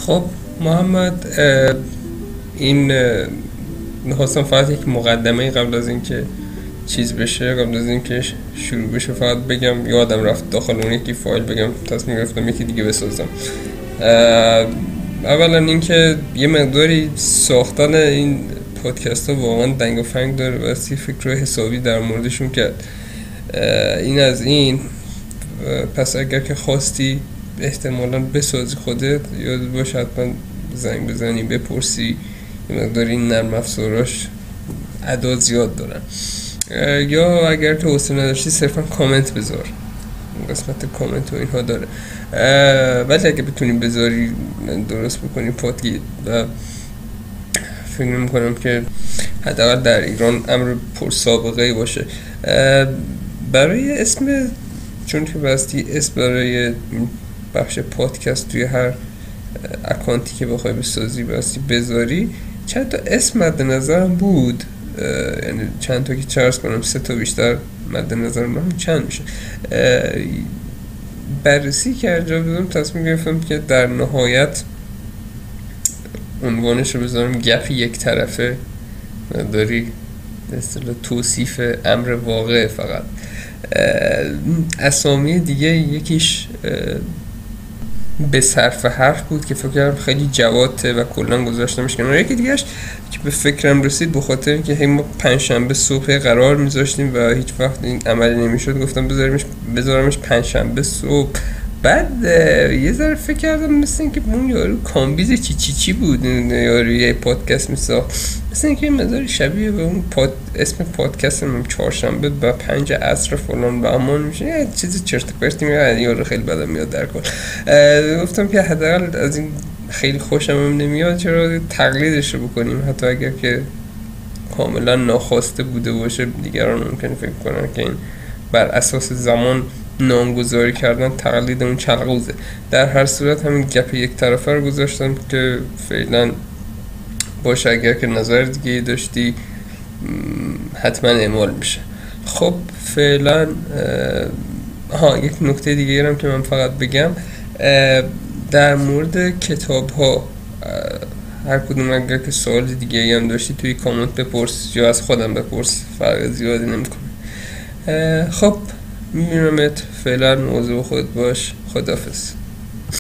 خب محمد، این میخواستم فقط یک مقدمه قبل از اینکه چیز بشه، قبل از اینکه شروع بشه فقط بگم. یادم رفت داخل اون یکی فایل بگم، تصمیم گرفتم یکی دیگه بسازم. اولا اینکه یه مقداری ساختن این پادکست ها واقعا دنگ و فنگ داره و فکر حسابی در موردشون کرد. این از این. پس اگر که خواستی احتمالاً بسازی خودت، یاد باشه حتما زنگ بزنی بپرسی. یه مقدار این نرم افزاراش اعداد زیاد دارن، یا اگر که حوصله نداشتی صرفا کامنت بذار، قسمت کامنت و اینها داره. ولی اگه بتونی بذاری درست بکنی پادگیر و فکر میکنم که حداقل در ایران امر پرسابقه باشه. برای اسم، چون که بستی اسم برای بخش پادکست توی هر اکانتی که بخوای بسازی بستی بذاری، چند تا اسم مد نظرم بود، یعنی چند تا که چرس کنم 3 تا بیشتر مد نظرم چند میشه. بررسی که انجام دادم تصمیم گرفتم که در نهایت عنوانش رو بذارم گپ یک طرفه، داری به اصطلاح توصیف امر واقع. فقط اسامی دیگه یکیش به صرف حرف بود که فکر کردم خیلی جواته و کلا گذاشتمش کنار. یکی دیگهش که به فکرم رسید به خاطر اینکه ما پنجشنبه صبح قرار میذاشتیم و هیچ وقت این عملی نمیشد، گفتم بذارمش پنجشنبه صبح. بعد یه ذره فکر کردم مثل اینکه اون یارو کامبیز چی بود، یارو یه پادکست میساخت، مثل اینکه مقدار شبیه به اون اسم پادکست من چهارشنبه با 5 عصر فلان و امان میشه، یه چیز چرت و پرتی میاد. یارو خیلی بدم میاد در کل. گفتم که حداقل از این خیلی خوشم نمیاد، چرا تقلیدش رو بکنیم، حتی اگر که کاملا ناخواسته بوده باشه. دیگران ممکنه فکر کنن که این بر اساس زمان نامگذاری کردن تقلید اون چلقوزه. در هر صورت همین گپ یک طرفه رو گذاشتم که فعلا باشه، اگر که نظر دیگه داشتی حتما اعمال میشه. خب فعلا یک نکته دیگه هم که من فقط بگم در مورد کتاب ها، هر کدوم اگر که سوال دیگه هم داشتی توی کامنت بپرس یا از خودم بپرس، فرق زیادی نمیکنه. خب میبینمت، فعلا موضوع خود باش، خداحافظ.